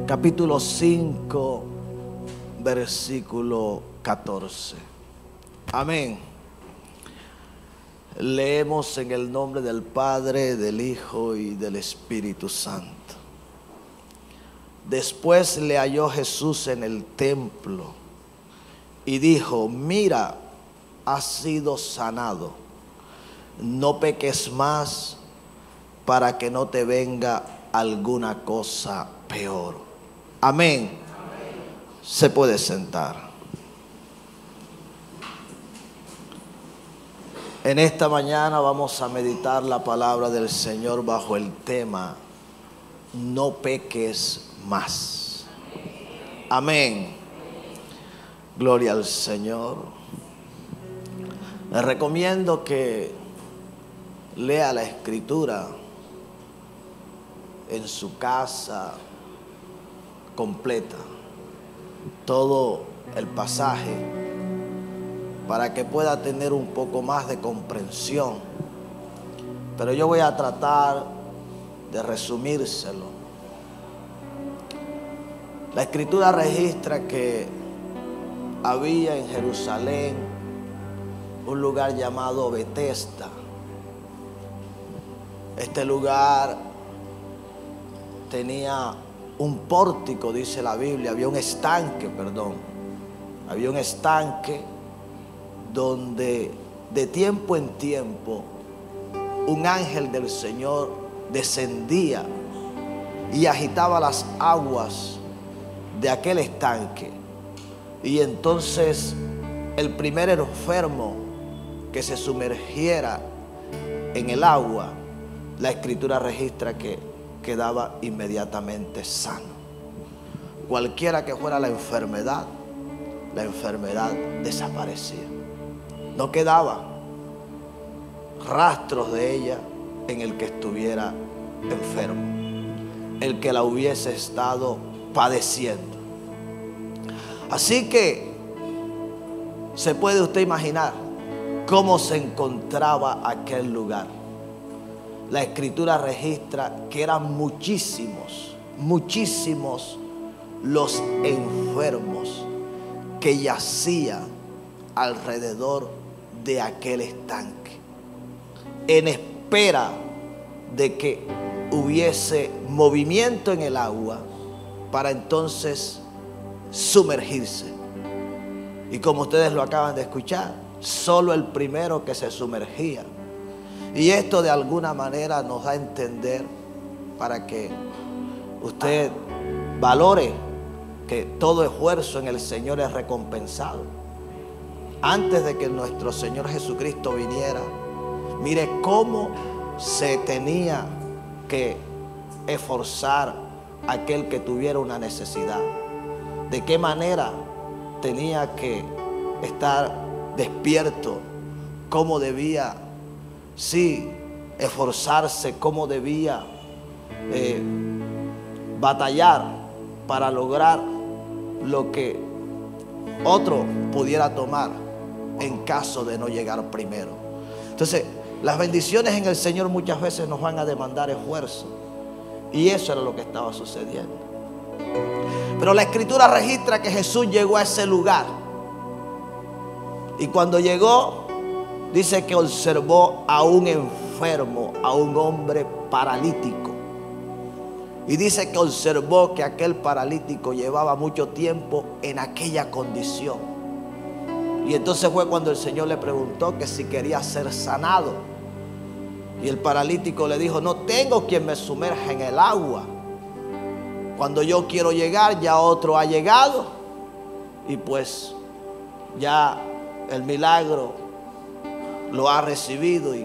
capítulo 5, versículo 14. Amén. Leemos en el nombre del Padre, del Hijo y del Espíritu Santo. Después le halló Jesús en el templo y dijo: mira, has sido sanado, no peques más para que no te venga alguna cosa peor. Amén. Se puede sentar. En esta mañana vamos a meditar la palabra del Señor bajo el tema: no peques más. Amén. Gloria al Señor. Les recomiendo que lea la Escritura en su casa completa, todo el pasaje, para que pueda tener un poco más de comprensión. Pero yo voy a tratar de resumírselo. La Escritura registra que había en Jerusalén un lugar llamado Betesda. Este lugar tenía un pórtico, dice la Biblia, había un estanque donde de tiempo en tiempo un ángel del Señor descendía y agitaba las aguas de aquel estanque. Y entonces el primer enfermo que se sumergiera en el agua, la Escritura registra que quedaba inmediatamente sano. Cualquiera que fuera la enfermedad desaparecía. No quedaba rastros de ella en el que estuviera enfermo, el que la hubiese estado padeciendo. Así que se puede usted imaginar cómo se encontraba aquel lugar. La Escritura registra que eran muchísimos los enfermos que yacían alrededor de aquel estanque, en espera de que hubiese movimiento en el agua para entonces sumergirse. Y como ustedes lo acaban de escuchar, solo el primero que se sumergía. Y esto de alguna manera nos da a entender, para que usted valore que todo esfuerzo en el Señor es recompensado. Antes de que nuestro Señor Jesucristo viniera, mire cómo se tenía que esforzar aquel que tuviera una necesidad. De qué manera tenía que estar despierto, cómo debía esforzarse, cómo debía batallar para lograr lo que otro pudiera tomar en caso de no llegar primero. Entonces, las bendiciones en el Señor muchas veces nos van a demandar esfuerzo, y eso era lo que estaba sucediendo. Pero la Escritura registra que Jesús llegó a ese lugar, y cuando llegó, dice que observó a un enfermo, a un hombre paralítico. Y dice que observó que aquel paralítico llevaba mucho tiempo en aquella condición. Y entonces fue cuando el Señor le preguntó que si quería ser sanado. Y el paralítico le dijo: no tengo quien me sumerja en el agua. Cuando yo quiero llegar, ya otro ha llegado. Y pues ya el milagro lo ha recibido y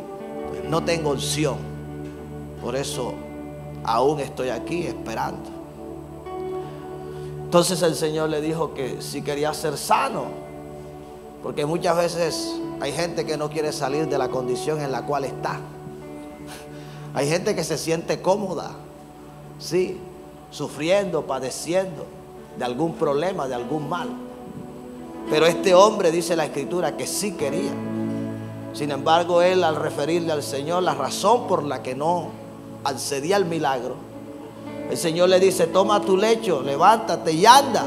pues no tengo opción. Por eso aún estoy aquí esperando. Entonces el Señor le dijo que si quería ser sano, porque muchas veces hay gente que no quiere salir de la condición en la cual está. Hay gente que se siente cómoda, sufriendo, padeciendo de algún problema, de algún mal. Pero este hombre, dice la Escritura, que sí quería. Sin embargo, él, al referirle al Señor la razón por la que no accedía al milagro, El Señor le dice: toma tu lecho, levántate y anda.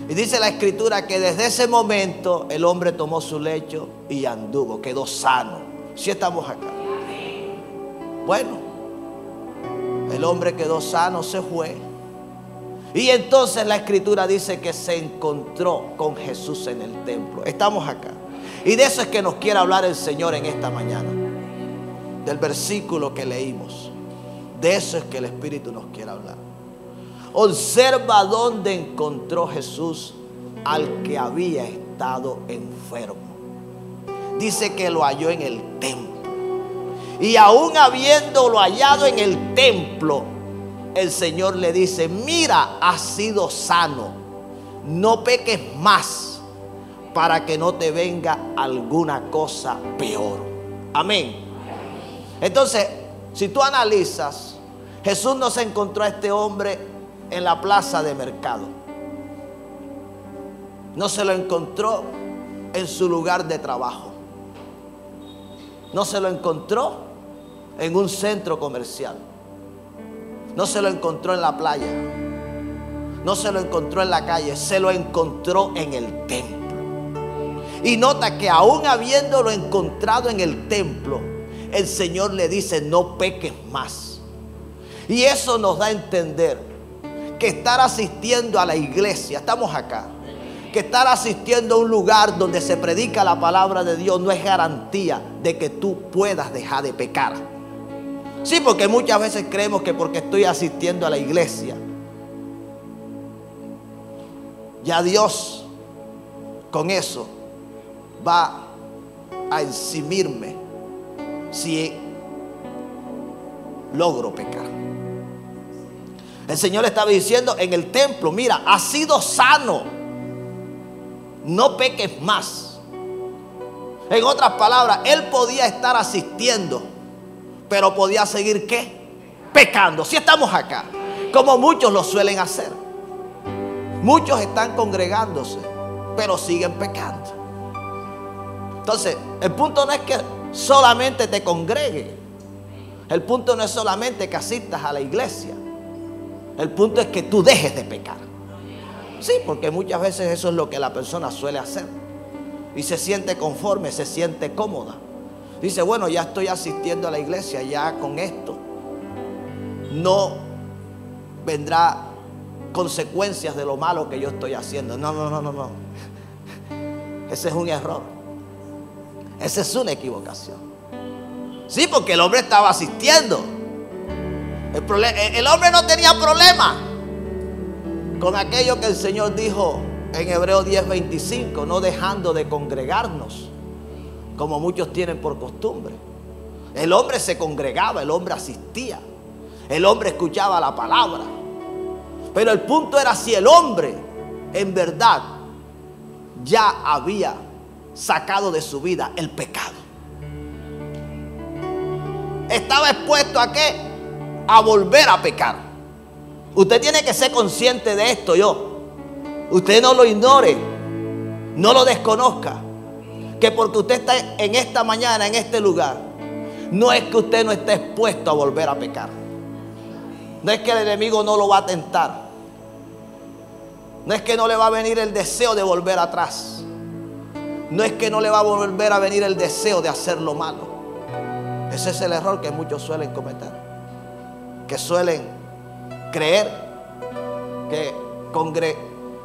Y dice la Escritura que desde ese momento el hombre tomó su lecho y anduvo, quedó sano. ¿Sí estamos acá? Bueno, el hombre quedó sano, se fue. Y entonces la Escritura dice que se encontró con Jesús en el templo. Estamos acá. Y de eso es que nos quiere hablar el Señor en esta mañana. Del versículo que leímos. De eso es que el Espíritu nos quiere hablar. Observa dónde encontró Jesús al que había estado enfermo. Dice que lo halló en el templo. Y aún habiéndolo hallado en el templo, el Señor le dice: mira, has sido sano, no peques más, para que no te venga alguna cosa peor. Amén. Entonces, si tú analizas, Jesús no se encontró a este hombre en la plaza de mercado. No se lo encontró en su lugar de trabajo. No se lo encontró en un centro comercial. No se lo encontró en la playa. No se lo encontró en la calle. Se lo encontró en el templo. Y nota que aún habiéndolo encontrado en el templo, el Señor le dice: no peques más. Y eso nos da a entender que estar asistiendo a la iglesia, estamos acá, que estar asistiendo a un lugar donde se predica la palabra de Dios no es garantía de que tú puedas dejar de pecar. Sí, porque muchas veces creemos que porque estoy asistiendo a la iglesia, ya Dios con eso va a encimirme si logro pecar. El Señor le estaba diciendo en el templo: mira, has sido sano, no peques más. En otras palabras, él podía estar asistiendo, pero podía seguir ¿qué? Pecando. Si estamos acá, como muchos lo suelen hacer. Muchos están congregándose, pero siguen pecando. Entonces, el punto no es que solamente te congregues. El punto no es solamente que asistas a la iglesia. El punto es que tú dejes de pecar. Sí, porque muchas veces eso es lo que la persona suele hacer. Y se siente conforme, se siente cómoda. Dice: bueno, ya estoy asistiendo a la iglesia, ya con esto no vendrá consecuencias de lo malo que yo estoy haciendo. No. Ese es un error. Esa es una equivocación. Sí, porque el hombre estaba asistiendo. El hombre no tenía problema con aquello que el Señor dijo en Hebreos 10:25, no dejando de congregarnos, como muchos tienen por costumbre. El hombre se congregaba, el hombre asistía, el hombre escuchaba la palabra. Pero el punto era si el hombre en verdad ya había sacado de su vida el pecado. Estaba expuesto ¿a qué? A volver a pecar. Usted tiene que ser consciente de esto. Usted no lo ignore, no lo desconozca, que porque usted está en esta mañana en este lugar, no es que usted no esté expuesto a volver a pecar. No es que el enemigo no lo va a tentar. No es que no le va a venir el deseo de volver atrás. No es que no le va a volver a venir el deseo de hacer lo malo. Ese es el error que muchos suelen cometer, que suelen creer que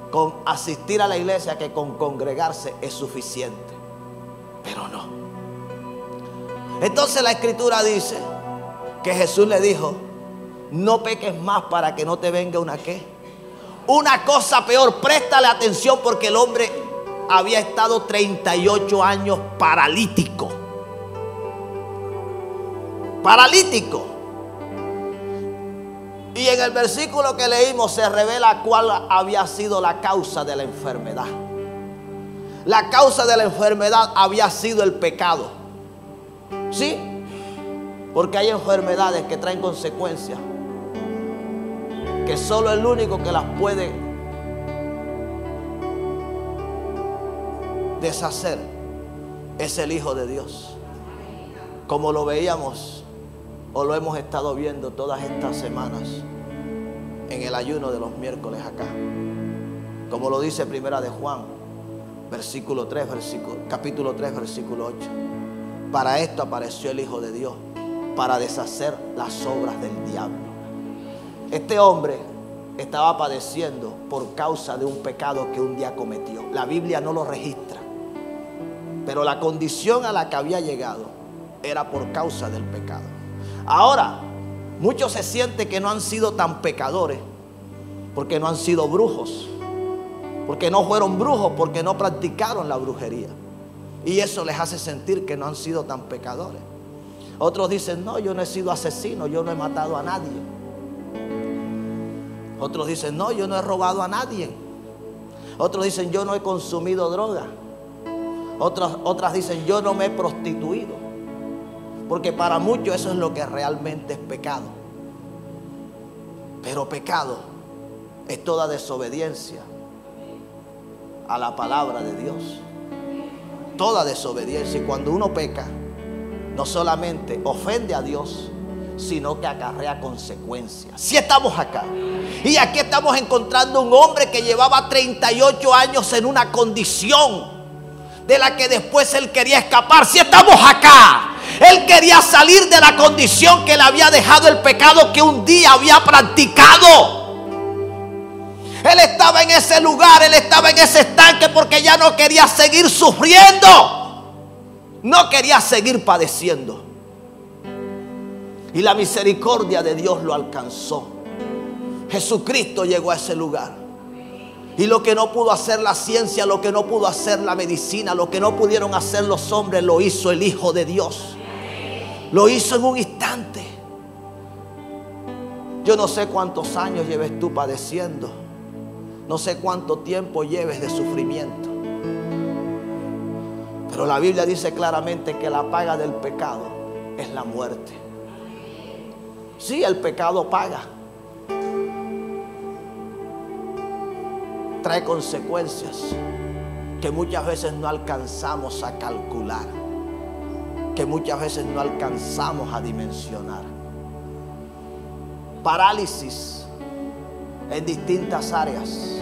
con asistir a la iglesia, que con congregarse es suficiente. Pero no. Entonces la Escritura dice que Jesús le dijo: no peques más para que no te venga una ¿qué? Una cosa peor. Préstale atención, porque el hombre había estado 38 años paralítico. Paralítico. Y en el versículo que leímos se revela cuál había sido la causa de la enfermedad. La causa de la enfermedad había sido el pecado. ¿Sí? Porque hay enfermedades que traen consecuencias que solo el único que las puede deshacer es el Hijo de Dios. Como lo veíamos o lo hemos estado viendo todas estas semanas. en el ayuno de los miércoles acá. Como lo dice Primera de Juan, capítulo 3, versículo 8. Para esto apareció el Hijo de Dios, para deshacer las obras del diablo. Este hombre estaba padeciendo por causa de un pecado que un día cometió. La Biblia no lo registra, pero la condición a la que había llegado era por causa del pecado. Ahora, muchos se sienten que no han sido tan pecadores porque no han sido brujos, porque no fueron brujos, porque no practicaron la brujería. Y eso les hace sentir que no han sido tan pecadores. Otros dicen, no, yo no he sido asesino, yo no he matado a nadie. Otros dicen, no, yo no he robado a nadie. Otros dicen, yo no he consumido droga. Otras dicen, yo no me he prostituido. Porque para muchos eso es lo que realmente es pecado. Pero pecado es toda desobediencia a la palabra de Dios. Toda desobediencia. Y cuando uno peca, no solamente ofende a Dios, sino que acarrea consecuencias. Si estamos acá, y aquí estamos encontrando un hombre que llevaba 38 años en una condición de la que después él quería escapar. Si estamos acá, él quería salir de la condición que le había dejado el pecado que un día había practicado. Él estaba en ese lugar, él estaba en ese estanque porque ya no quería seguir sufriendo, no quería seguir padeciendo. Y la misericordia de Dios lo alcanzó. Jesucristo llegó a ese lugar. Y lo que no pudo hacer la ciencia, lo que no pudo hacer la medicina, lo que no pudieron hacer los hombres, lo hizo el Hijo de Dios. Lo hizo en un instante. Yo no sé cuántos años lleves tú padeciendo. No sé cuánto tiempo lleves de sufrimiento. Pero la Biblia dice claramente que la paga del pecado es la muerte. Sí, el pecado paga. Trae consecuencias que muchas veces no alcanzamos a calcular, que muchas veces no alcanzamos a dimensionar. Parálisis en distintas áreas,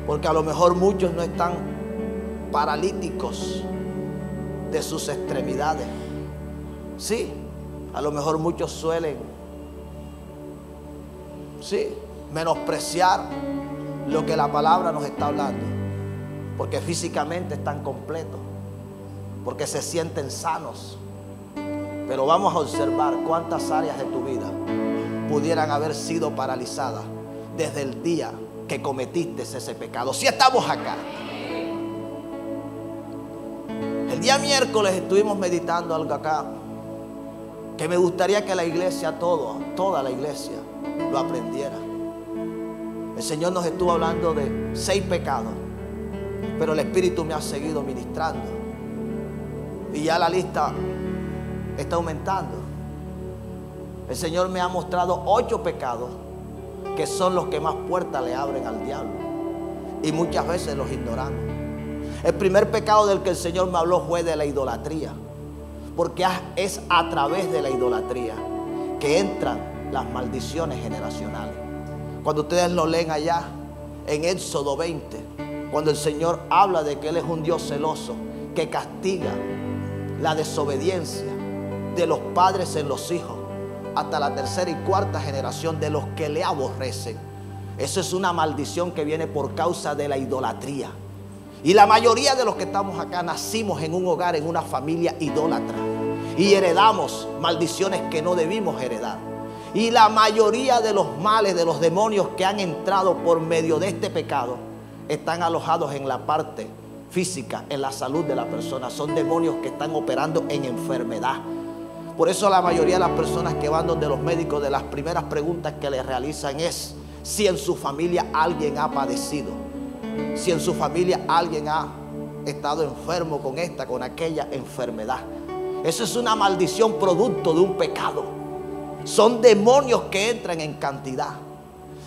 porque a lo mejor muchos no están paralíticos de sus extremidades. Sí, a lo mejor muchos suelen, menospreciar lo que la palabra nos está hablando, porque físicamente están completos, porque se sienten sanos. Pero vamos a observar cuántas áreas de tu vida pudieran haber sido paralizadas desde el día que cometiste ese pecado. Si estamos acá, el día miércoles estuvimos meditando algo acá que me gustaría que la iglesia, toda la iglesia lo aprendiera. El Señor nos estuvo hablando de 6 pecados, pero el Espíritu me ha seguido ministrando y ya la lista está aumentando. El Señor me ha mostrado 8 pecados que son los que más puertas le abren al diablo, y muchas veces los ignoramos. El primer pecado del que el Señor me habló fue de la idolatría, porque es a través de la idolatría que entran las maldiciones generacionales. Cuando ustedes lo leen allá en Éxodo 20, cuando el Señor habla de que Él es un Dios celoso que castiga la desobediencia de los padres en los hijos hasta la 3ª y 4ª generación de los que le aborrecen. Eso es una maldición que viene por causa de la idolatría. Y la mayoría de los que estamos acá nacimos en un hogar, en una familia idólatra, y heredamos maldiciones que no debimos heredar. Y la mayoría de los males, de los demonios que han entrado por medio de este pecado, están alojados en la parte física, en la salud de la persona. Son demonios que están operando en enfermedad. Por eso la mayoría de las personas que van donde los médicos, de las primeras preguntas que les realizan es si en su familia alguien ha padecido, si en su familia alguien ha estado enfermo con esta, con aquella enfermedad. Eso es una maldición producto de un pecado. Son demonios que entran en cantidad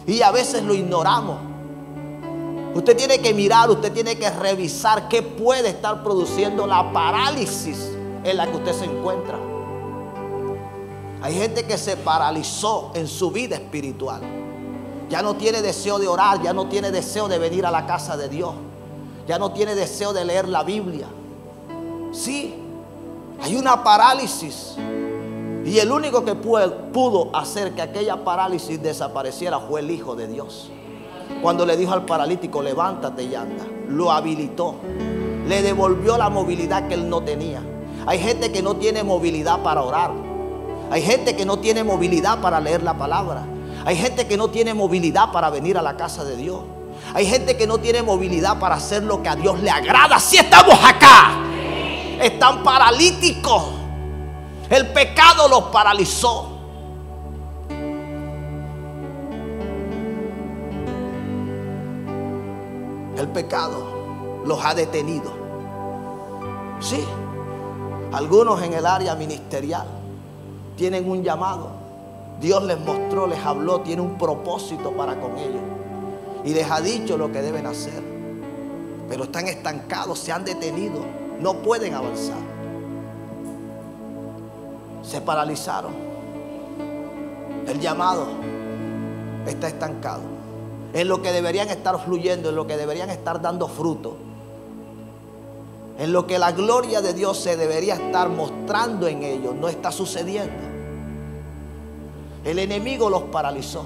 y a veces lo ignoramos. Usted tiene que mirar, usted tiene que revisar qué puede estar produciendo la parálisis en la que usted se encuentra. Hay gente que se paralizó en su vida espiritual Ya no tiene deseo de orar, ya no tiene deseo de venir a la casa de Dios. Ya no tiene deseo de leer la Biblia. Sí, hay una parálisis. Y el único que pudo hacer que aquella parálisis desapareciera fue el Hijo de Dios. Cuando le dijo al paralítico, levántate y anda, lo habilitó. Le devolvió la movilidad que él no tenía. Hay gente que no tiene movilidad para orar. Hay gente que no tiene movilidad para leer la palabra. Hay gente que no tiene movilidad para venir a la casa de Dios. Hay gente que no tiene movilidad para hacer lo que a Dios le agrada. Si estamos acá, están paralíticos. El pecado los paralizó. El pecado los ha detenido. Sí, algunos en el área ministerial tienen un llamado. Dios les mostró, les habló, tiene un propósito para con ellos. Y les ha dicho lo que deben hacer. Pero están estancados, se han detenido, no pueden avanzar. Se paralizaron. El llamado está estancado. En lo que deberían estar fluyendo, en lo que deberían estar dando fruto, en lo que la gloria de Dios se debería estar mostrando en ellos, no está sucediendo. El enemigo los paralizó.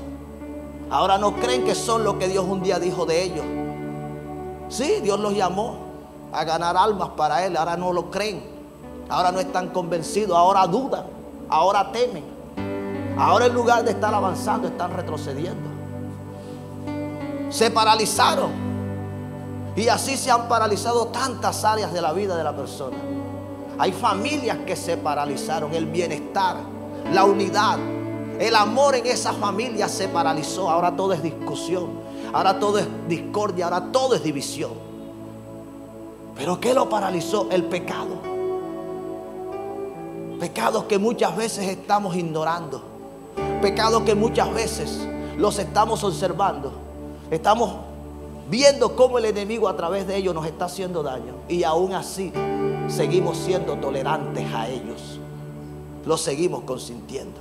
Ahora no creen que son lo que Dios un día dijo de ellos. Sí, Dios los llamó a ganar almas para Él. Ahora no lo creen. Ahora no están convencidos. Ahora dudan. Ahora temen. Ahora en lugar de estar avanzando, están retrocediendo. Se paralizaron. Y así se han paralizado tantas áreas de la vida de la persona. Hay familias que se paralizaron. El bienestar, la unidad, el amor en esa familia se paralizó. Ahora todo es discusión. Ahora todo es discordia. Ahora todo es división. ¿Pero qué lo paralizó? El pecado. Pecados que muchas veces estamos ignorando. Pecados que muchas veces los estamos observando. Estamos viendo cómo el enemigo a través de ellos nos está haciendo daño. Y aún así seguimos siendo tolerantes a ellos. Los seguimos consintiendo.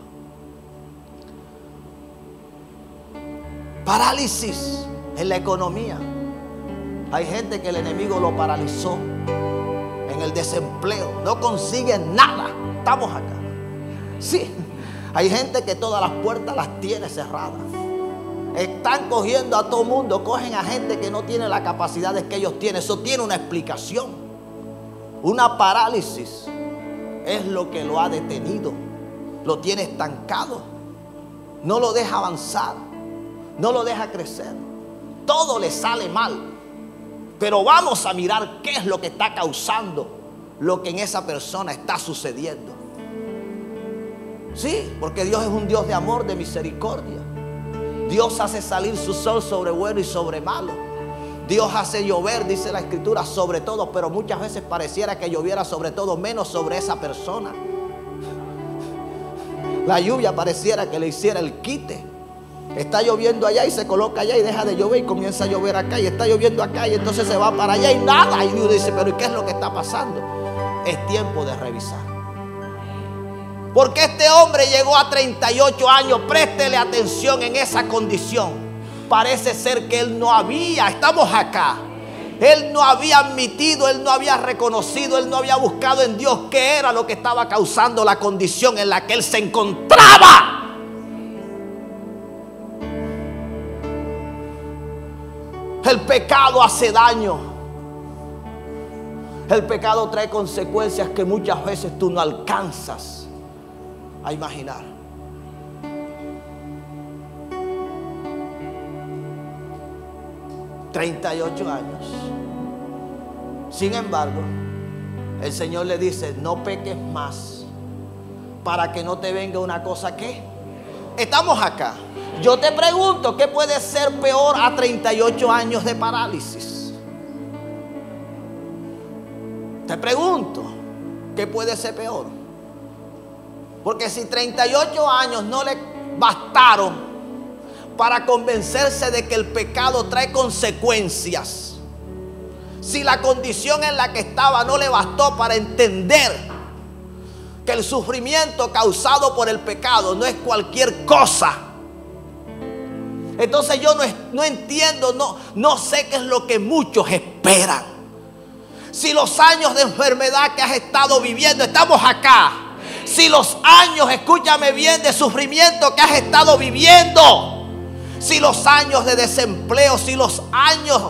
Parálisis en la economía. Hay gente que el enemigo lo paralizó en el desempleo. No consiguen nada. Estamos acá. Sí. Hay gente que todas las puertas las tiene cerradas. Están cogiendo a todo mundo. Cogen a gente que no tiene las capacidades que ellos tienen. Eso tiene una explicación. Una parálisis es lo que lo ha detenido. Lo tiene estancado. No lo deja avanzar. No lo deja crecer. Todo le sale mal. Pero vamos a mirar qué es lo que está causando lo que en esa persona está sucediendo. Sí, porque Dios es un Dios de amor, de misericordia. Dios hace salir su sol sobre bueno y sobre malo. Dios hace llover, dice la Escritura, sobre todo, pero muchas veces pareciera que lloviera sobre todo, menos sobre esa persona. La lluvia pareciera que le hiciera el quite. Está lloviendo allá y se coloca allá y deja de llover y comienza a llover acá, y está lloviendo acá y entonces se va para allá y nada. Y uno dice, pero ¿y qué es lo que está pasando? Es tiempo de revisar. Porque este hombre llegó a 38 años, préstele atención en esa condición. Parece ser que él no había, estamos acá, él no había admitido, él no había reconocido, él no había buscado en Dios qué era lo que estaba causando la condición en la que él se encontraba. El pecado hace daño. El pecado trae consecuencias que muchas veces tú no alcanzas a imaginar. ...38 años. Sin embargo, el Señor le dice, no peques más, para que no te venga una cosa que... Estamos acá. Yo te pregunto, ¿qué puede ser peor a 38 años de parálisis? Te pregunto, ¿qué puede ser peor? Porque si 38 años no le bastaron para convencerse de que el pecado trae consecuencias, si la condición en la que estaba no le bastó para entender que el sufrimiento causado por el pecado no es cualquier cosa, Entonces yo no entiendo, no sé qué es lo que muchos esperan. Si los años de enfermedad que has estado viviendo, estamos acá. Si los años, escúchame bien, de sufrimiento que has estado viviendo, si los años de desempleo, si los años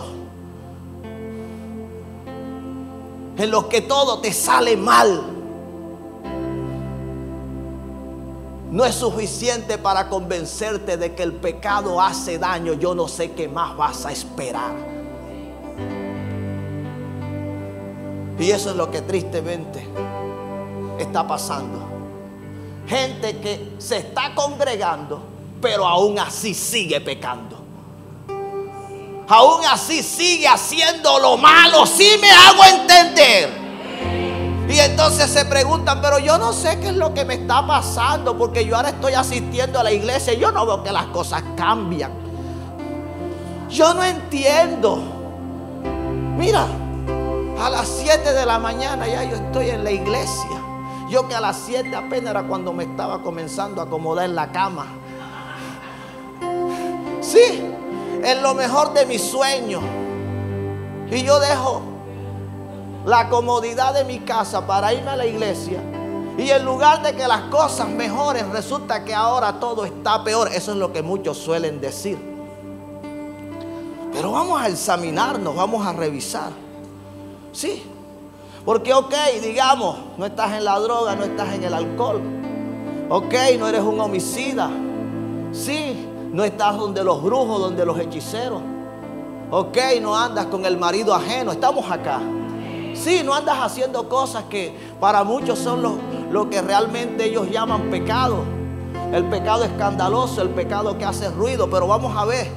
en los que todo te sale mal, no es suficiente para convencerte de que el pecado hace daño, yo no sé qué más vas a esperar. Y eso es lo que tristemente está pasando. Gente que se está congregando, pero aún así sigue pecando. Aún así sigue haciendo lo malo. Sí me hago entender. Y entonces se preguntan, pero yo no sé qué es lo que me está pasando, porque yo ahora estoy asistiendo a la iglesia y yo no veo que las cosas cambian. Yo no entiendo. Mira, a las 7 de la mañana ya yo estoy en la iglesia. Yo que a las 7 apenas era cuando me estaba comenzando a acomodar en la cama. Sí, en lo mejor de mis sueños. Y yo dejo la comodidad de mi casa para irme a la iglesia. Y en lugar de que las cosas mejoren, resulta que ahora todo está peor. Eso es lo que muchos suelen decir. Pero vamos a examinarnos, vamos a revisar. Sí, porque digamos, no estás en la droga, no estás en el alcohol. No eres un homicida. Sí, no estás donde los brujos, donde los hechiceros. No andas con el marido ajeno. Estamos acá. Sí, no andas haciendo cosas que para muchos son lo que realmente ellos llaman pecado. El pecado escandaloso, el pecado que hace ruido. Pero vamos a ver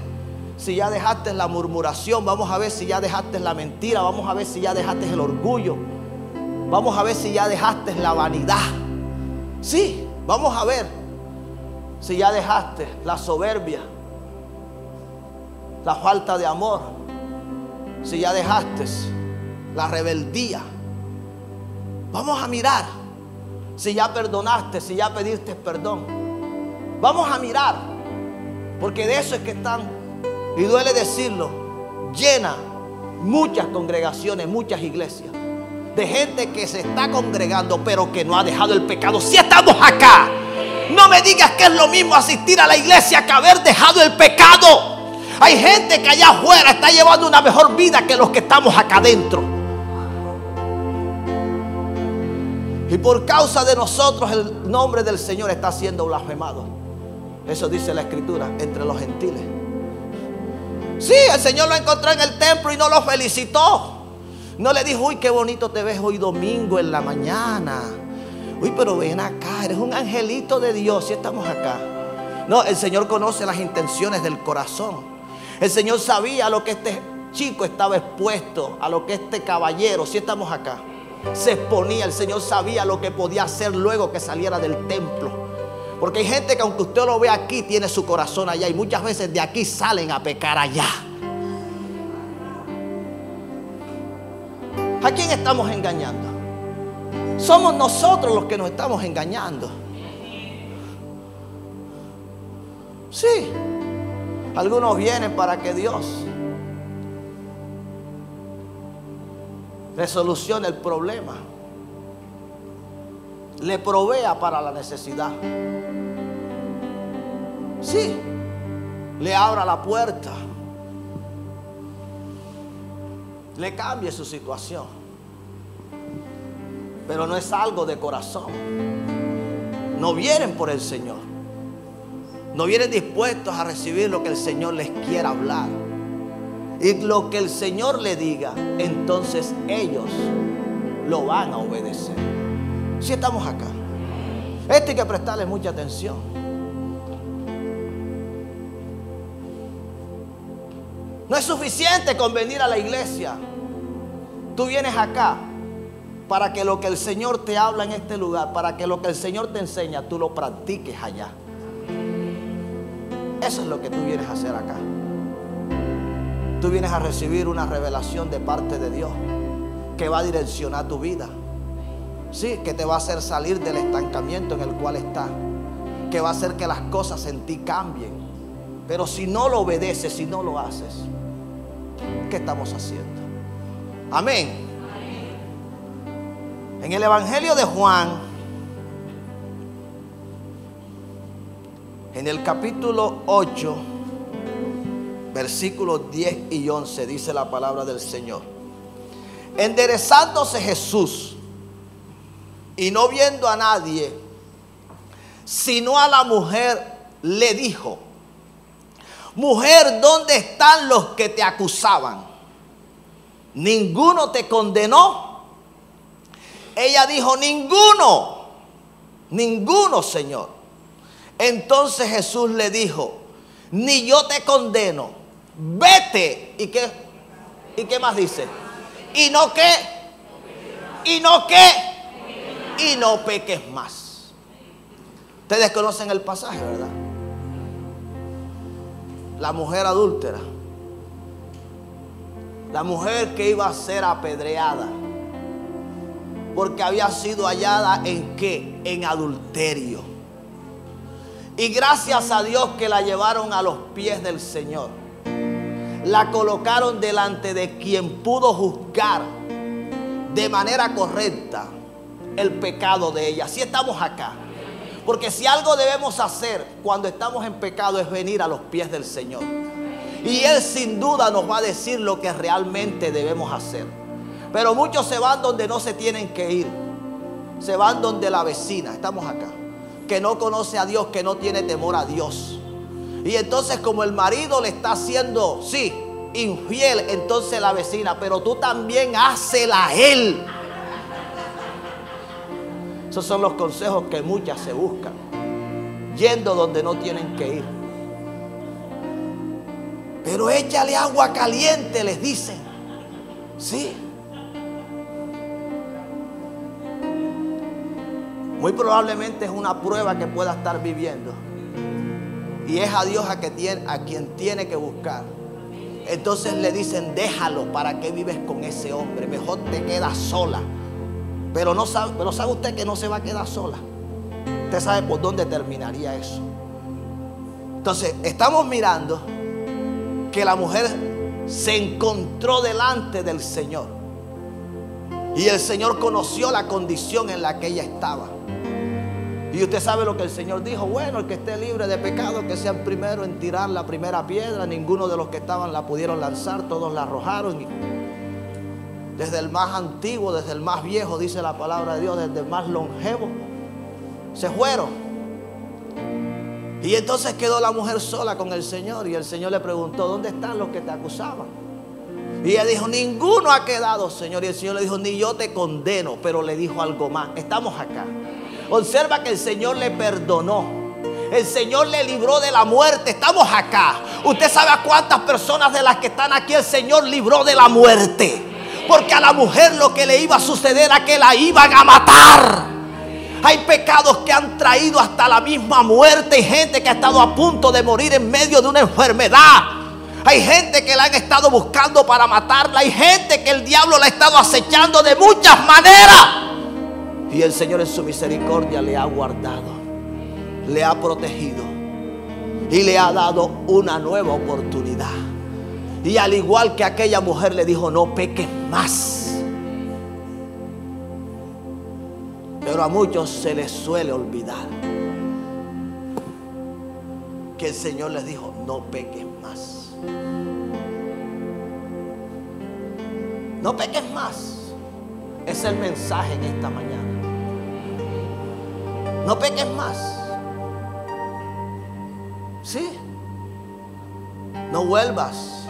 si ya dejaste la murmuración, vamos a ver si ya dejaste la mentira, vamos a ver si ya dejaste el orgullo, vamos a ver si ya dejaste la vanidad. Sí, vamos a ver si ya dejaste la soberbia, la falta de amor, si ya dejaste la rebeldía. Vamos a mirar si ya perdonaste, si ya pediste perdón. Vamos a mirar, porque de eso es que están, y duele decirlo, llena muchas congregaciones, muchas iglesias, de gente que se está congregando pero que no ha dejado el pecado. Si estamos acá, no me digas que es lo mismo asistir a la iglesia que haber dejado el pecado. Hay gente que allá afuera está llevando una mejor vida que los que estamos acá adentro. Y por causa de nosotros el nombre del Señor está siendo blasfemado. Eso dice la Escritura, entre los gentiles. Sí, el Señor lo encontró en el templo y no lo felicitó. No le dijo, uy, qué bonito te ves hoy domingo en la mañana. Uy, pero ven acá, eres un angelito de Dios. Si estamos acá. No, el Señor conoce las intenciones del corazón. El Señor sabía a lo que este chico estaba expuesto, a lo que este caballero, si estamos acá, se exponía. El Señor sabía lo que podía hacer luego que saliera del templo. Porque hay gente que aunque usted lo ve aquí, tiene su corazón allá. Y muchas veces de aquí salen a pecar allá. ¿A quién estamos engañando? Somos nosotros los que nos estamos engañando. Sí. Algunos vienen para que Dios le solucione el problema, le provea para la necesidad. Sí, le abra la puerta, le cambie su situación. Pero no es algo de corazón. No vienen por el Señor. No vienen dispuestos a recibir lo que el Señor les quiera hablar. Y lo que el Señor le diga, entonces ellos lo van a obedecer. Si estamos acá. Esto hay que prestarle mucha atención. No es suficiente con venir a la iglesia. Tú vienes acá para que lo que el Señor te habla en este lugar, para que lo que el Señor te enseña, tú lo practiques allá. Eso es lo que tú vienes a hacer acá. Tú vienes a recibir una revelación de parte de Dios que va a direccionar tu vida. Sí, que te va a hacer salir del estancamiento en el cual estás, que va a hacer que las cosas en ti cambien. Pero si no lo obedeces, si no lo haces, ¿qué estamos haciendo? Amén. En el Evangelio de Juan, en el capítulo 8, versículos 10 y 11, dice la palabra del Señor: enderezándose Jesús y no viendo a nadie, sino a la mujer, le dijo: mujer, ¿dónde están los que te acusaban? ¿Ninguno te condenó? Ella dijo: ninguno, ninguno, Señor. Entonces Jesús le dijo: ni yo te condeno, vete. ¿Y qué más dice? Y no peques más. Ustedes conocen el pasaje, ¿verdad? La mujer adúltera, la mujer que iba a ser apedreada porque había sido hallada ¿en qué? En adulterio. Y gracias a Dios que la llevaron a los pies del Señor, la colocaron delante de quien pudo juzgar de manera correcta el pecado de ella. Así estamos acá. Porque si algo debemos hacer cuando estamos en pecado es venir a los pies del Señor. Y Él sin duda nos va a decir lo que realmente debemos hacer. Pero muchos se van donde no se tienen que ir. Se van donde la vecina, estamos acá, que no conoce a Dios, que no tiene temor a Dios. Y entonces como el marido le está haciendo, sí, infiel, entonces la vecina: pero tú también hácela a él. Esos son los consejos que muchas se buscan, yendo donde no tienen que ir. Pero échale agua caliente, les dicen. Sí. Muy probablemente es una prueba que pueda estar viviendo. Y es a Dios a quien tiene que buscar. Entonces le dicen: déjalo, ¿para qué vives con ese hombre? Mejor te quedas sola. Pero sabe usted que no se va a quedar sola. Usted sabe por dónde terminaría eso. Entonces estamos mirando que la mujer se encontró delante del Señor. Y el Señor conoció la condición en la que ella estaba. Y usted sabe lo que el Señor dijo: bueno, el que esté libre de pecado, que sea el primero en tirar la primera piedra. Ninguno de los que estaban la pudieron lanzar, todos la arrojaron. Y desde el más antiguo, desde el más viejo, dice la palabra de Dios, desde el más longevo, se fueron. Y entonces quedó la mujer sola con el Señor. Y el Señor le preguntó: ¿dónde están los que te acusaban? Y ella dijo: ninguno ha quedado, Señor. Y el Señor le dijo: ni yo te condeno. Pero le dijo algo más. Estamos acá. Observa que el Señor le perdonó. El Señor le libró de la muerte. Estamos acá. Usted sabe a cuántas personas de las que están aquí el Señor libró de la muerte. Porque a la mujer lo que le iba a suceder era que la iban a matar. Hay pecados que han traído hasta la misma muerte. Hay gente que ha estado a punto de morir en medio de una enfermedad. Hay gente que la han estado buscando para matarla. Hay gente que el diablo la ha estado acechando de muchas maneras. Y el Señor en su misericordia le ha guardado, le ha protegido y le ha dado una nueva oportunidad. Y al igual que aquella mujer le dijo: no peques más. Pero a muchos se les suele olvidar que el Señor les dijo: no peques más. No peques más. Es el mensaje en esta mañana. No peques más. Sí. No vuelvas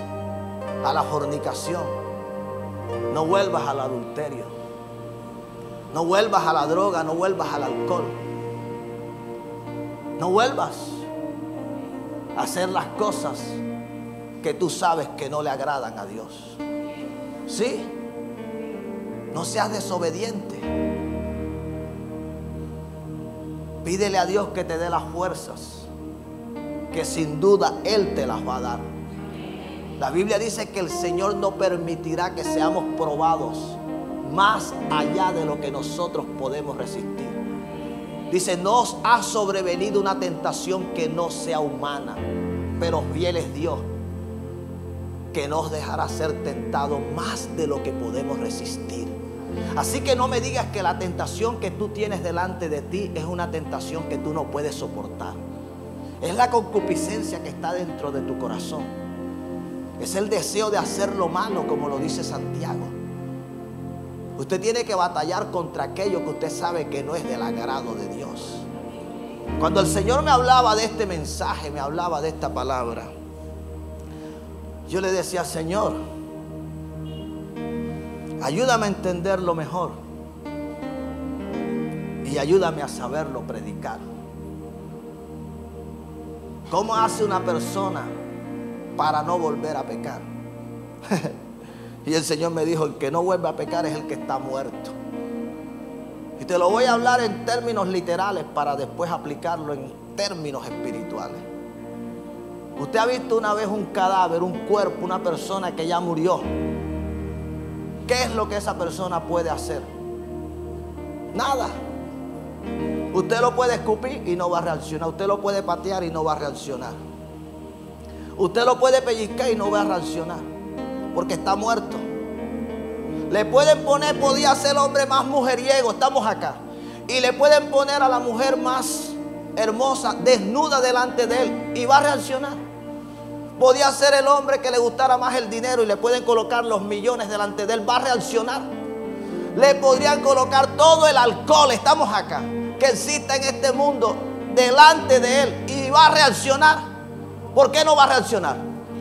a la fornicación. No vuelvas al adulterio. No vuelvas a la droga. No vuelvas al alcohol. No vuelvas a hacer las cosas que tú sabes que no le agradan a Dios. Sí. No seas desobediente. Pídele a Dios que te dé las fuerzas, que sin duda Él te las va a dar. La Biblia dice que el Señor no permitirá que seamos probados más allá de lo que nosotros podemos resistir. Dice: no os ha sobrevenido una tentación que no sea humana. pero fiel es Dios, que nos dejará ser tentados más de lo que podemos resistir. Así que no me digas que la tentación que tú tienes delante de ti es una tentación que tú no puedes soportar. Es la concupiscencia que está dentro de tu corazón. Es el deseo de hacer lo malo, como lo dice Santiago. Usted tiene que batallar contra aquello que usted sabe que no es del agrado de Dios. Cuando el Señor me hablaba de este mensaje, me hablaba de esta palabra, yo le decía: Señor, ayúdame a entenderlo mejor y ayúdame a saberlo predicar. ¿Cómo hace una persona para no volver a pecar? Y el Señor me dijo: el que no vuelve a pecar es el que está muerto. Y te lo voy a hablar en términos literales para después aplicarlo en términos espirituales. Usted ha visto una vez un cadáver, un cuerpo, una persona que ya murió. ¿Qué es lo que esa persona puede hacer? Nada. Usted lo puede escupir y no va a reaccionar. Usted lo puede patear y no va a reaccionar. Usted lo puede pellizcar y no va a reaccionar, porque está muerto. Le pueden poner, podía ser el hombre más mujeriego, estamos acá, y le pueden poner a la mujer más hermosa desnuda delante de él y va a reaccionar. Podía ser el hombre que le gustara más el dinero y le pueden colocar los millones delante de él, va a reaccionar. Le podrían colocar todo el alcohol, estamos acá, que existe en este mundo delante de él y va a reaccionar. ¿Por qué no va a reaccionar?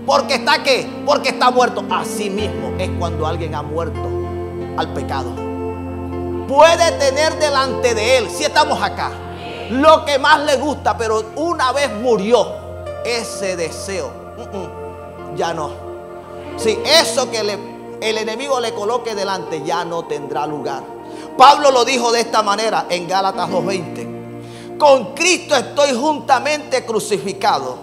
Porque está ¿qué? Porque está muerto. Así mismo es cuando alguien ha muerto al pecado. Puede tener delante de él, si estamos acá, lo que más le gusta, pero una vez murió ese deseo, ya no. Si eso que el enemigo le coloque delante ya no tendrá lugar. Pablo lo dijo de esta manera en Gálatas 2:20: con Cristo estoy juntamente crucificado,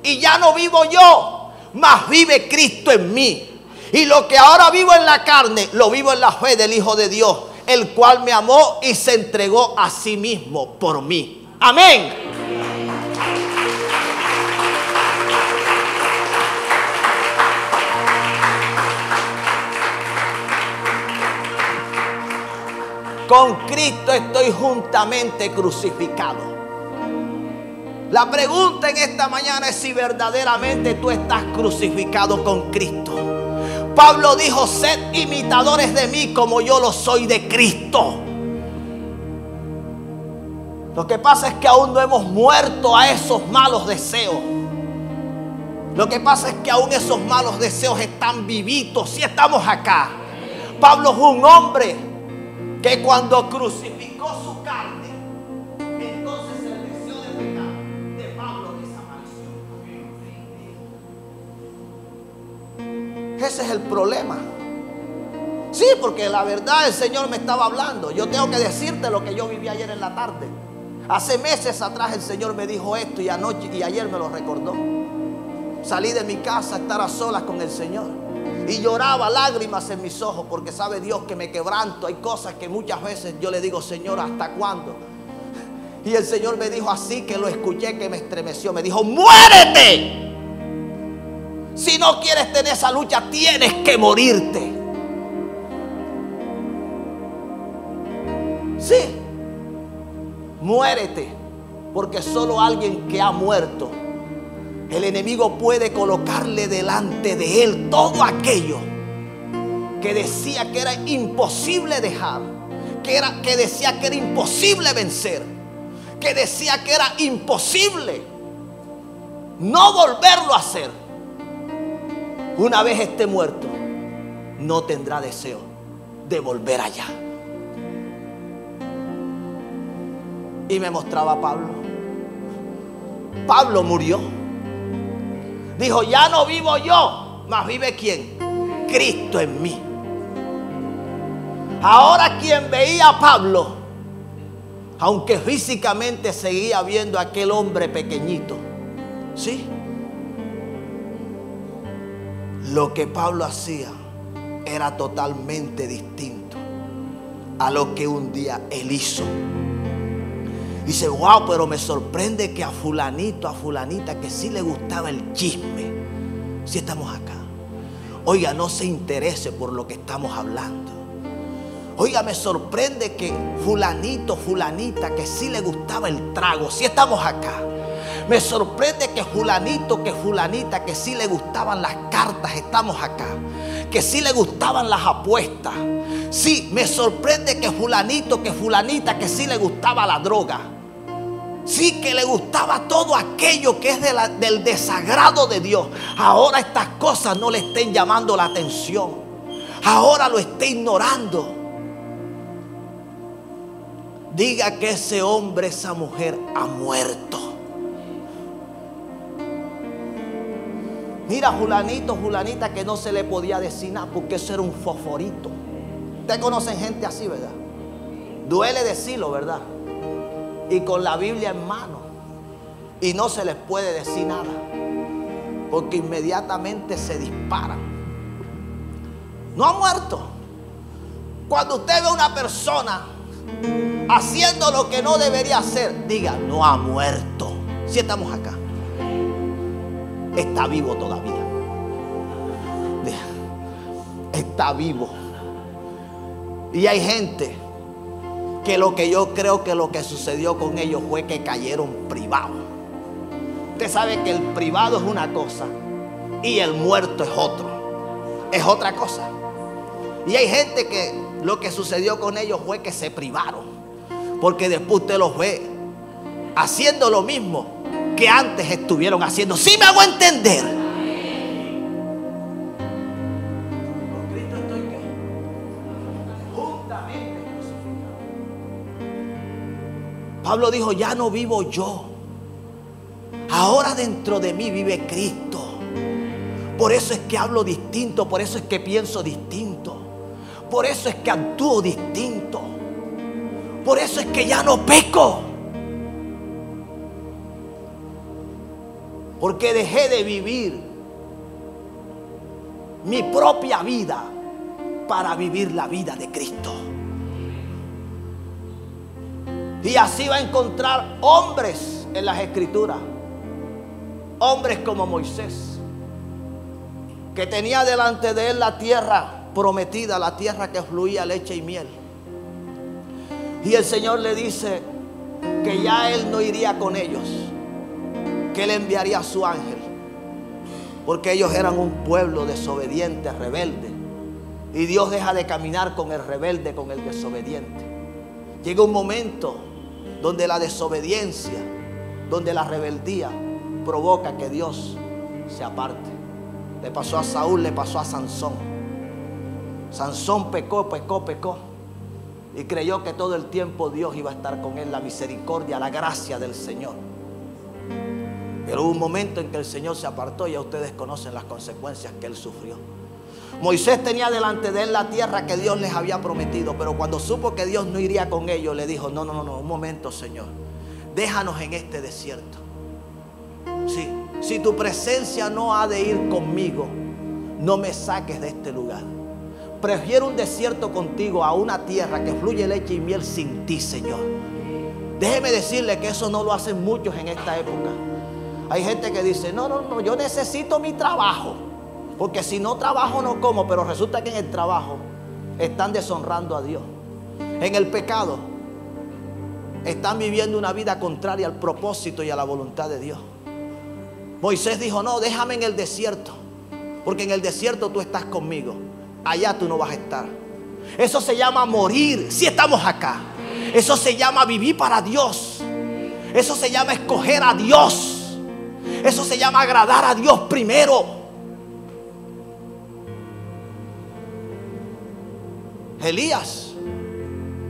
y ya no vivo yo, mas vive Cristo en mí. Y lo que ahora vivo en la carne, lo vivo en la fe del Hijo de Dios, el cual me amó y se entregó a sí mismo por mí. Amén. Con Cristo estoy juntamente crucificado. La pregunta en esta mañana es si verdaderamente tú estás crucificado con Cristo. Pablo dijo: sed imitadores de mí como yo lo soy de Cristo. Lo que pasa es que aún no hemos muerto a esos malos deseos. Lo que pasa es que aún esos malos deseos están vivitos. Si estamos acá. Pablo fue un hombre que cuando crucificó su carne, entonces el deseo de pecar de Pablo desapareció. Ese es el problema. Sí, porque la verdad el Señor me estaba hablando. Yo tengo que decirte lo que yo viví ayer en la tarde. Hace meses atrás el Señor me dijo esto y anoche y ayer me lo recordó. Salí de mi casa a estar a solas con el Señor y lloraba, lágrimas en mis ojos, porque sabe Dios que me quebranto. Hay cosas que muchas veces yo le digo: Señor, ¿hasta cuándo? Y el Señor me dijo así, que lo escuché, que me estremeció. Me dijo: muérete. Si no quieres tener esa lucha, tienes que morirte. Sí, muérete, porque solo alguien que ha muerto, el enemigo puede colocarle delante de él todo aquello que decía que era imposible dejar, que decía que era imposible vencer, que decía que era imposible no volverlo a hacer. Una vez esté muerto, no tendrá deseo de volver allá. Y me mostraba a Pablo. Pablo murió. Dijo: ya no vivo yo, mas vive ¿quién? Cristo en mí. Ahora quien veía a Pablo, aunque físicamente seguía viendo a aquel hombre pequeñito, ¿sí? Lo que Pablo hacía era totalmente distinto a lo que un día él hizo. Dice, wow, pero me sorprende que a fulanito, a fulanita, que sí le gustaba el chisme, sí estamos acá. Oiga, no se interese por lo que estamos hablando. Oiga, me sorprende que fulanito, fulanita, que sí le gustaba el trago, sí estamos acá. Me sorprende que fulanito, que fulanita, que sí le gustaban las cartas, estamos acá. Que sí le gustaban las apuestas. Sí, me sorprende que fulanito, que fulanita, que sí le gustaba la droga. Sí, que le gustaba todo aquello que es del desagrado de Dios. Ahora estas cosas no le estén llamando la atención. Ahora lo esté ignorando. Diga que ese hombre, esa mujer ha muerto. Mira, fulanito, fulanita, que no se le podía decir nada porque eso era un fosforito. Ustedes conocen gente así, ¿verdad? Duele decirlo, ¿verdad? Y con la Biblia en mano. Y no se les puede decir nada, porque inmediatamente se disparan. No ha muerto. Cuando usted ve a una persona haciendo lo que no debería hacer, diga, no ha muerto. Si estamos acá, está vivo todavía. Está vivo. Y hay gente que lo que yo creo que lo que sucedió con ellos fue que cayeron privados. Usted sabe que el privado es una cosa y el muerto es otro. Es otra cosa. Y hay gente que lo que sucedió con ellos fue que se privaron, porque después usted los ve haciendo lo mismo que antes estuvieron haciendo. ¿Sí me hago entender? Con Cristo estoy ¿qué? Juntamente crucificado. Pablo dijo, ya no vivo yo, ahora dentro de mí vive Cristo. Por eso es que hablo distinto, por eso es que pienso distinto, por eso es que actúo distinto, por eso es que ya no peco. Porque dejé de vivir mi propia vida para vivir la vida de Cristo. Y así va a encontrar hombres en las Escrituras. Hombres como Moisés, que tenía delante de él la tierra prometida, la tierra que fluía leche y miel. Y el Señor le dice que ya él no iría con ellos, que él enviaría a su ángel, porque ellos eran un pueblo desobediente, rebelde. Y Dios deja de caminar con el rebelde, con el desobediente. Llega un momento donde la desobediencia, donde la rebeldía provoca que Dios se aparte. Le pasó a Saúl, le pasó a Sansón. Sansón pecó y creyó que todo el tiempo Dios iba a estar con él, la misericordia, la gracia del Señor. Pero hubo un momento en que el Señor se apartó y ya ustedes conocen las consecuencias que él sufrió. Moisés tenía delante de él la tierra que Dios les había prometido, pero cuando supo que Dios no iría con ellos, le dijo, no, un momento, Señor, déjanos en este desierto. Sí, si tu presencia no ha de ir conmigo, no me saques de este lugar. Prefiero un desierto contigo a una tierra que fluye leche y miel sin ti, Señor. Déjeme decirle que eso no lo hacen muchos en esta época. Hay gente que dice, no, yo necesito mi trabajo, porque si no trabajo no como. Pero resulta que en el trabajo están deshonrando a Dios. En el pecado están viviendo una vida contraria al propósito y a la voluntad de Dios. Moisés dijo, no, déjame en el desierto, porque en el desierto tú estás conmigo, allá tú no vas a estar. Eso se llama morir, si estamos acá. Eso se llama vivir para Dios. Eso se llama escoger a Dios. Eso se llama agradar a Dios primero. Elías,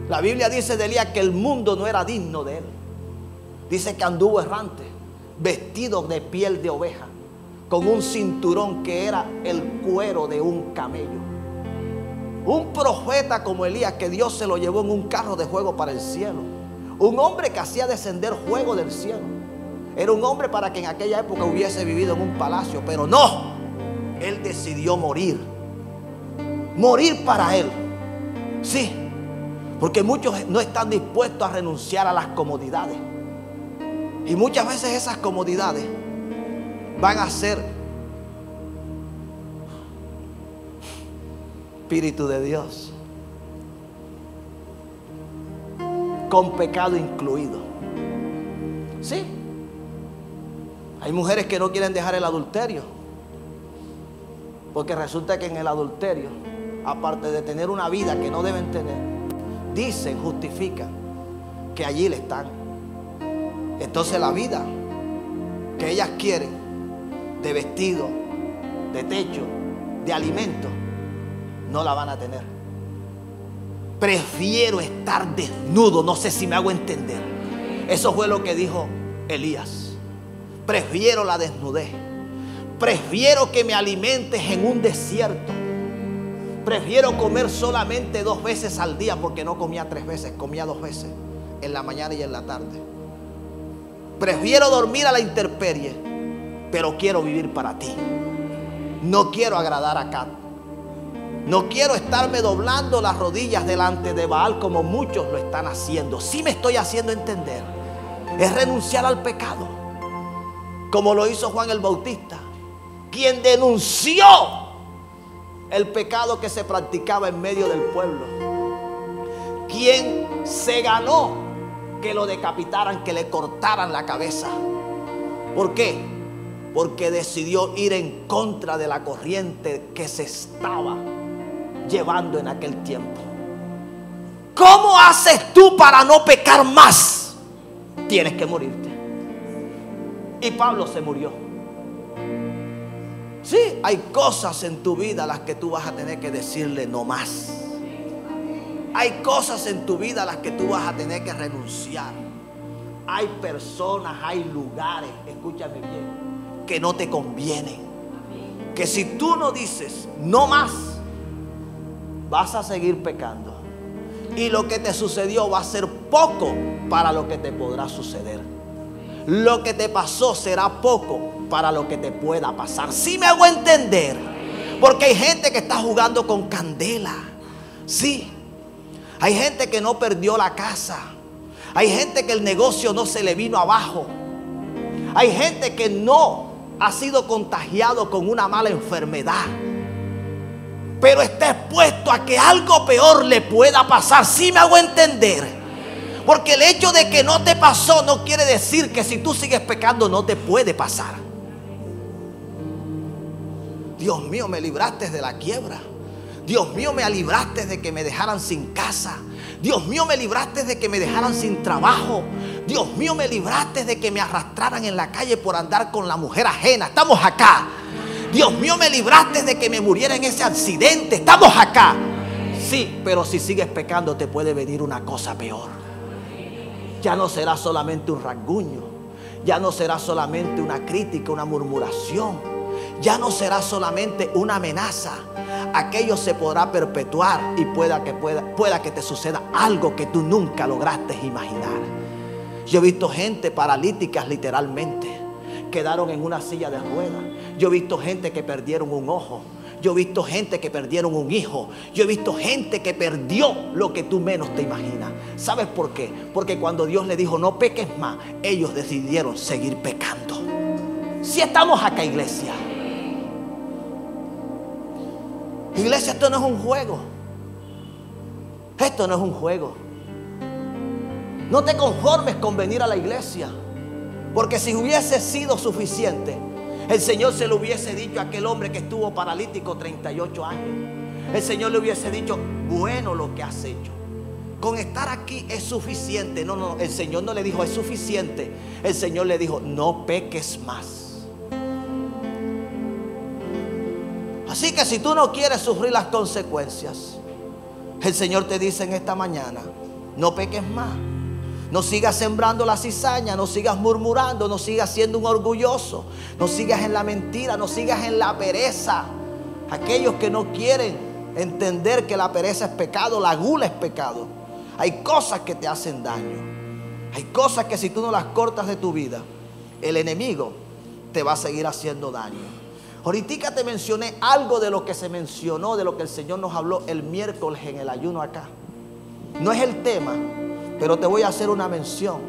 la Biblia dice de Elías que el mundo no era digno de él. Dice que anduvo errante, vestido de piel de oveja, con un cinturón que era el cuero de un camello. Un profeta como Elías, que Dios se lo llevó en un carro de fuego para el cielo. Un hombre que hacía descender fuego del cielo. Era un hombre para que en aquella época hubiese vivido en un palacio, pero no, él decidió morir. Morir para él. Sí, Porque muchos no están dispuestos a renunciar a las comodidades. Y muchas veces esas comodidades van a ser Espíritu de Dios, con pecado incluido. Sí, hay mujeres que no quieren dejar el adulterio, porque resulta que en el adulterio, aparte de tener una vida que no deben tener, dicen, justifican que allí le están. Entonces la vida que ellas quieren, de vestido, de techo, de alimento, no la van a tener. Prefiero estar desnudo. No sé si me hago entender. Eso fue lo que dijo Elías. Prefiero la desnudez. Prefiero que me alimentes en un desierto. Prefiero comer solamente 2 veces al día, porque no comía 3 veces, comía 2 veces, en la mañana y en la tarde. Prefiero dormir a la intemperie, pero quiero vivir para ti. No quiero agradar a Cat. No quiero estarme doblando las rodillas delante de Baal como muchos lo están haciendo. Sí me estoy haciendo entender. Es renunciar al pecado, como lo hizo Juan el Bautista, quien denunció el pecado que se practicaba en medio del pueblo, quien se ganó que lo decapitaran, que le cortaran la cabeza. ¿Por qué? Porque decidió ir en contra de la corriente que se estaba llevando en aquel tiempo. ¿Cómo haces tú para no pecar más? Tienes que morirte. Y Pablo se murió. Sí, hay cosas en tu vida a las que tú vas a tener que decirle no más. Hay cosas en tu vida a las que tú vas a tener que renunciar. Hay personas, hay lugares, escúchame bien, que no te convienen. Que si tú no dices no más, vas a seguir pecando. Y lo que te sucedió va a ser poco para lo que te podrá suceder. Lo que te pasó será poco para lo que te pueda pasar. ¿Sí me hago entender? Porque hay gente que está jugando con candela. Sí. Hay gente que no perdió la casa. Hay gente que el negocio no se le vino abajo. Hay gente que no ha sido contagiado con una mala enfermedad, pero está expuesto a que algo peor le pueda pasar. ¿Sí me hago entender? Porque el hecho de que no te pasó no quiere decir que si tú sigues pecando no te puede pasar. Dios mío, me libraste de la quiebra. Dios mío, me libraste de que me dejaran sin casa. Dios mío, me libraste de que me dejaran sin trabajo. Dios mío, me libraste de que me arrastraran en la calle por andar con la mujer ajena. Estamos acá. Dios mío, me libraste de que me muriera en ese accidente. Estamos acá. Sí, pero si sigues pecando te puede venir una cosa peor. Ya no será solamente un rasguño. Ya no será solamente una crítica, una murmuración. Ya no será solamente una amenaza. Aquello se podrá perpetuar y pueda que te suceda algo que tú nunca lograste imaginar. Yo he visto gente paralíticas literalmente. Quedaron en una silla de ruedas. Yo he visto gente que perdieron un ojo. Yo he visto gente que perdieron un hijo. Yo he visto gente que perdió lo que tú menos te imaginas. ¿Sabes por qué? Porque cuando Dios le dijo no peques más, ellos decidieron seguir pecando. Si estamos acá, iglesia. Iglesia, esto no es un juego. Esto no es un juego. No te conformes con venir a la iglesia, porque si hubiese sido suficiente, el Señor se lo hubiese dicho a aquel hombre que estuvo paralítico 38 años. El Señor le hubiese dicho, bueno lo que has hecho. Con estar aquí es suficiente. No, el Señor no le dijo es suficiente. El Señor le dijo, no peques más. Así que si tú no quieres sufrir las consecuencias, el Señor te dice en esta mañana, no peques más. No sigas sembrando la cizaña, no sigas murmurando, no sigas siendo un orgulloso, no sigas en la mentira, no sigas en la pereza. Aquellos que no quieren entender que la pereza es pecado, la gula es pecado. Hay cosas que te hacen daño. Hay cosas que si tú no las cortas de tu vida, el enemigo te va a seguir haciendo daño. Ahorita te mencioné algo de lo que se mencionó, de lo que el Señor nos habló el miércoles en el ayuno acá. No es el tema, pero te voy a hacer una mención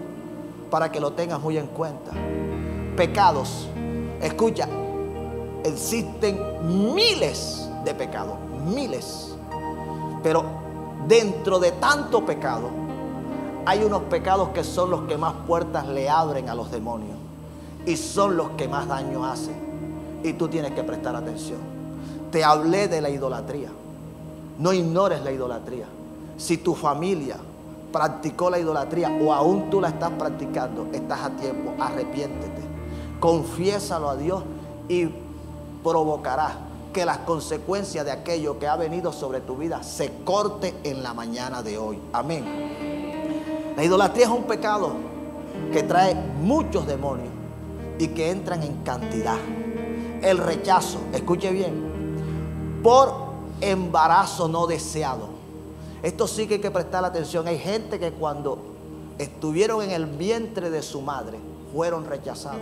para que lo tengas muy en cuenta. Pecados. Escucha, existen miles de pecados, miles. Pero dentro de tanto pecado, hay unos pecados que son los que más puertas le abren a los demonios y son los que más daño hacen. Y tú tienes que prestar atención. Te hablé de la idolatría. No ignores la idolatría. Si tu familia practicó la idolatría o aún tú la estás practicando, estás a tiempo. Arrepiéntete, confiésalo a Dios y provocará que las consecuencias de aquello que ha venido sobre tu vida se corte en la mañana de hoy. Amén. La idolatría es un pecado que trae muchos demonios y que entran en cantidad. El rechazo, escuche bien, por embarazo no deseado. Esto sí que hay que prestar atención. Hay gente que cuando estuvieron en el vientre de su madre fueron rechazados.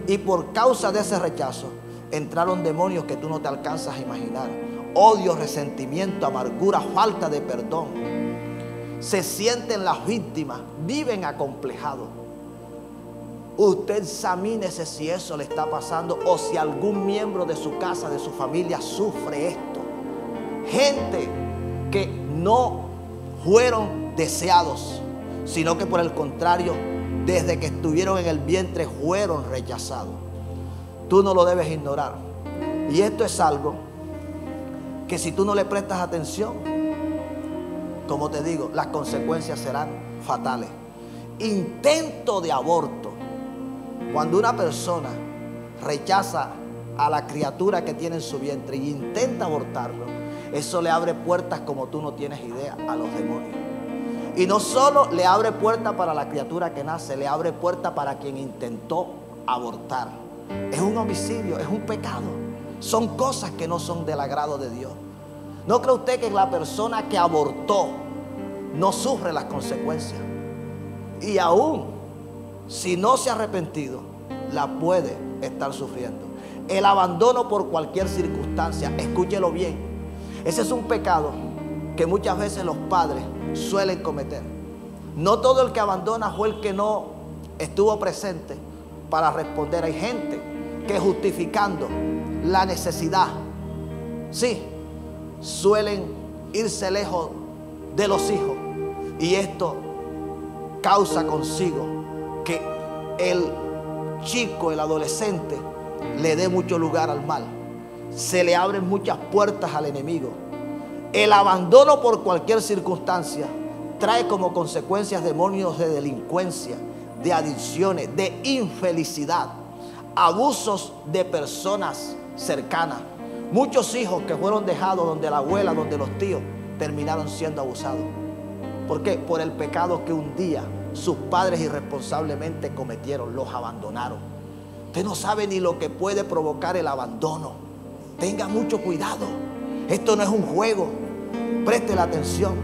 Y por causa de ese rechazo entraron demonios que tú no te alcanzas a imaginar. Odio, resentimiento, amargura, falta de perdón. Se sienten las víctimas, viven acomplejados. Usted examínese si eso le está pasando o si algún miembro de su casa, de su familia sufre esto. Gente que no fueron deseados, sino que por el contrario, desde que estuvieron en el vientre fueron rechazados. Tú no lo debes ignorar. Y esto es algo que si tú no le prestas atención, como te digo, las consecuencias serán fatales. Intento de aborto. Cuando una persona rechaza a la criatura que tiene en su vientre y intenta abortarlo, eso le abre puertas como tú no tienes idea a los demonios. Y no solo le abre puertas para la criatura que nace, le abre puertas para quien intentó abortar. Es un homicidio, es un pecado. Son cosas que no son del agrado de Dios. ¿No cree usted que la persona que abortó no sufre las consecuencias? Y aún si no se ha arrepentido, la puede estar sufriendo. El abandono por cualquier circunstancia, escúchelo bien. Ese es un pecado que muchas veces los padres suelen cometer. No todo el que abandona fue el que no estuvo presente para responder. Hay gente que justificando la necesidad, sí, suelen irse lejos de los hijos. Y esto causa consigo que el chico, el adolescente, le dé mucho lugar al mal. Se le abren muchas puertas al enemigo. El abandono por cualquier circunstancia trae como consecuencias demonios de delincuencia, de adicciones, de infelicidad, abusos de personas cercanas. Muchos hijos que fueron dejados donde la abuela, donde los tíos, terminaron siendo abusados. ¿Por qué? Por el pecado que un día sus padres irresponsablemente cometieron, los abandonaron. Usted no sabe ni lo que puede provocar el abandono. Tenga mucho cuidado. Esto no es un juego. Preste la atención.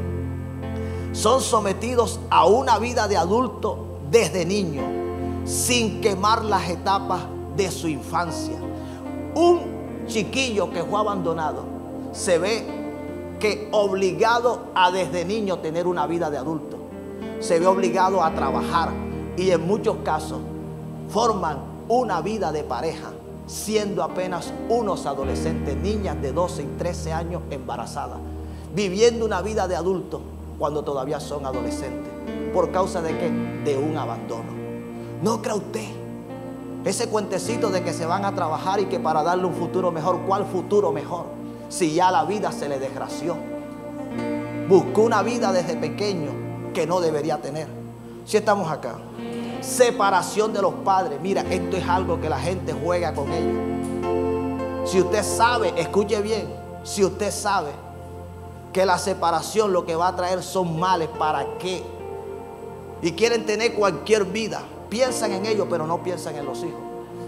Son sometidos a una vida de adulto desde niño, sin quemar las etapas de su infancia. Un chiquillo que fue abandonado se ve que obligado a desde niño tener una vida de adulto. Se ve obligado a trabajar y en muchos casos forman una vida de pareja siendo apenas unos adolescentes, niñas de 12 y 13 años embarazadas, viviendo una vida de adulto cuando todavía son adolescentes. ¿Por causa de qué? De un abandono. ¿No cree usted ese cuentecito de que se van a trabajar y que para darle un futuro mejor? ¿Cuál futuro mejor? Si ya la vida se le desgració. Buscó una vida desde pequeño que no debería tener. Si estamos acá. Separación de los padres. Mira, esto es algo que la gente juega con ellos. Si usted sabe, escuche bien, si usted sabe que la separación lo que va a traer son males, ¿para qué? Y quieren tener cualquier vida, piensan en ellos pero no piensan en los hijos.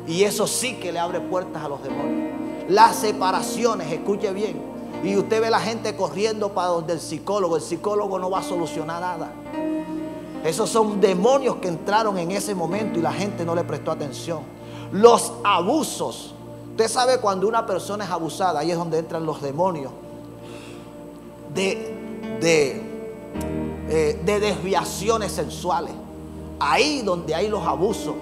Y eso sí que le abre puertas a los demonios. Las separaciones, escuche bien. Y usted ve a la gente corriendo para donde el psicólogo no va a solucionar nada. Esos son demonios que entraron en ese momento y la gente no le prestó atención. Los abusos. Usted sabe cuando una persona es abusada, ahí es donde entran los demonios de de desviaciones sexuales. Ahí donde hay los abusos,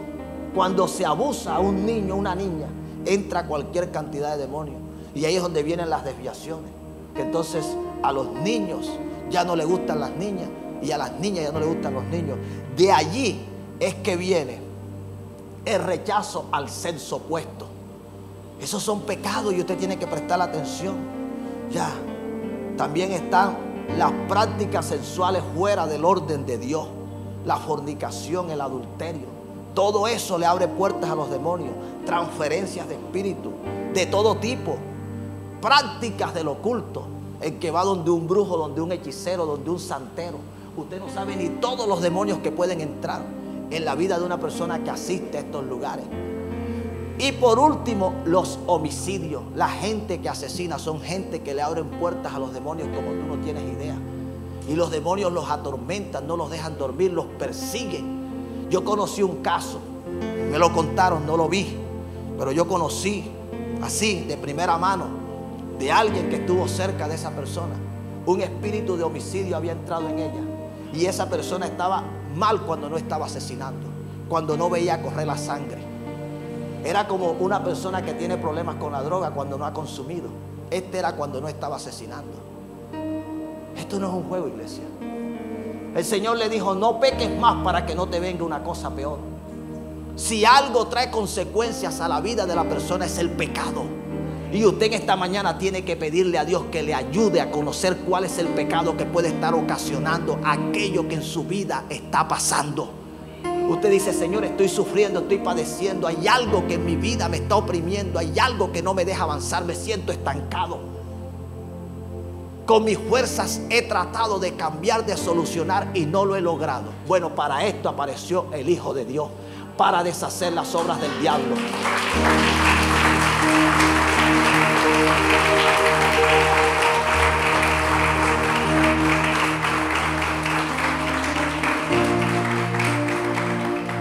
cuando se abusa a un niño o una niña, entra cualquier cantidad de demonios. Y ahí es donde vienen las desviaciones. Que entonces a los niños ya no les gustan las niñas y a las niñas ya no les gustan los niños. De allí es que viene el rechazo al sexo opuesto. Esos son pecados y usted tiene que prestar atención. Ya, también están las prácticas sexuales fuera del orden de Dios. La fornicación, el adulterio. Todo eso le abre puertas a los demonios. Transferencias de espíritu de todo tipo. Prácticas del oculto. El que va donde un brujo, donde un hechicero, donde un santero. Usted no sabe ni todos los demonios que pueden entrar en la vida de una persona que asiste a estos lugares. Y por último, los homicidios. La gente que asesina son gente que le abren puertas a los demonios como tú no tienes idea. Y los demonios los atormentan, no los dejan dormir, los persiguen. Yo conocí un caso, me lo contaron, no lo vi, pero yo conocí así de primera mano de alguien que estuvo cerca de esa persona. Un espíritu de homicidio había entrado en ella y esa persona estaba mal cuando no estaba asesinando, cuando no veía correr la sangre. Era como una persona que tiene problemas con la droga cuando no ha consumido. Este era cuando no estaba asesinando. Esto no es un juego, iglesia. El Señor le dijo: no peques más para que no te venga una cosa peor. Si algo trae consecuencias a la vida de la persona es el pecado. Y usted en esta mañana tiene que pedirle a Dios que le ayude a conocer cuál es el pecado que puede estar ocasionando aquello que en su vida está pasando. Usted dice: Señor, estoy sufriendo, estoy padeciendo, hay algo que en mi vida me está oprimiendo, hay algo que no me deja avanzar, me siento estancado. Con mis fuerzas he tratado de cambiar, de solucionar y no lo he logrado. Bueno, para esto apareció el Hijo de Dios, para deshacer las obras del diablo.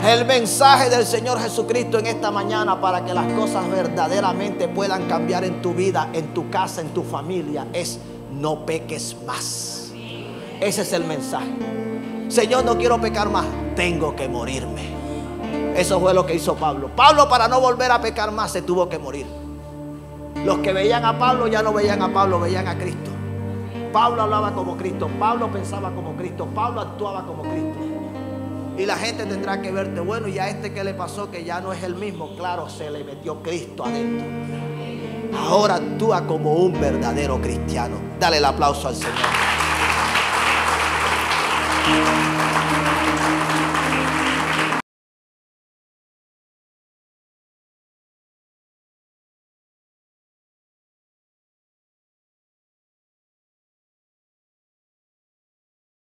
El mensaje del Señor Jesucristo en esta mañana para que las cosas verdaderamente puedan cambiar en tu vida, en tu casa, en tu familia es: no peques más. Ese es el mensaje. Señor, no quiero pecar más, tengo que morirme. Eso fue lo que hizo Pablo. Pablo, para no volver a pecar más, se tuvo que morir. Los que veían a Pablo ya no veían a Pablo, veían a Cristo. Pablo hablaba como Cristo, Pablo pensaba como Cristo, Pablo actuaba como Cristo. Y la gente tendrá que verte: bueno, ¿y a este qué le pasó? Que ya no es el mismo. Claro, se le metió Cristo adentro. Ahora actúa como un verdadero cristiano. Dale el aplauso al Señor.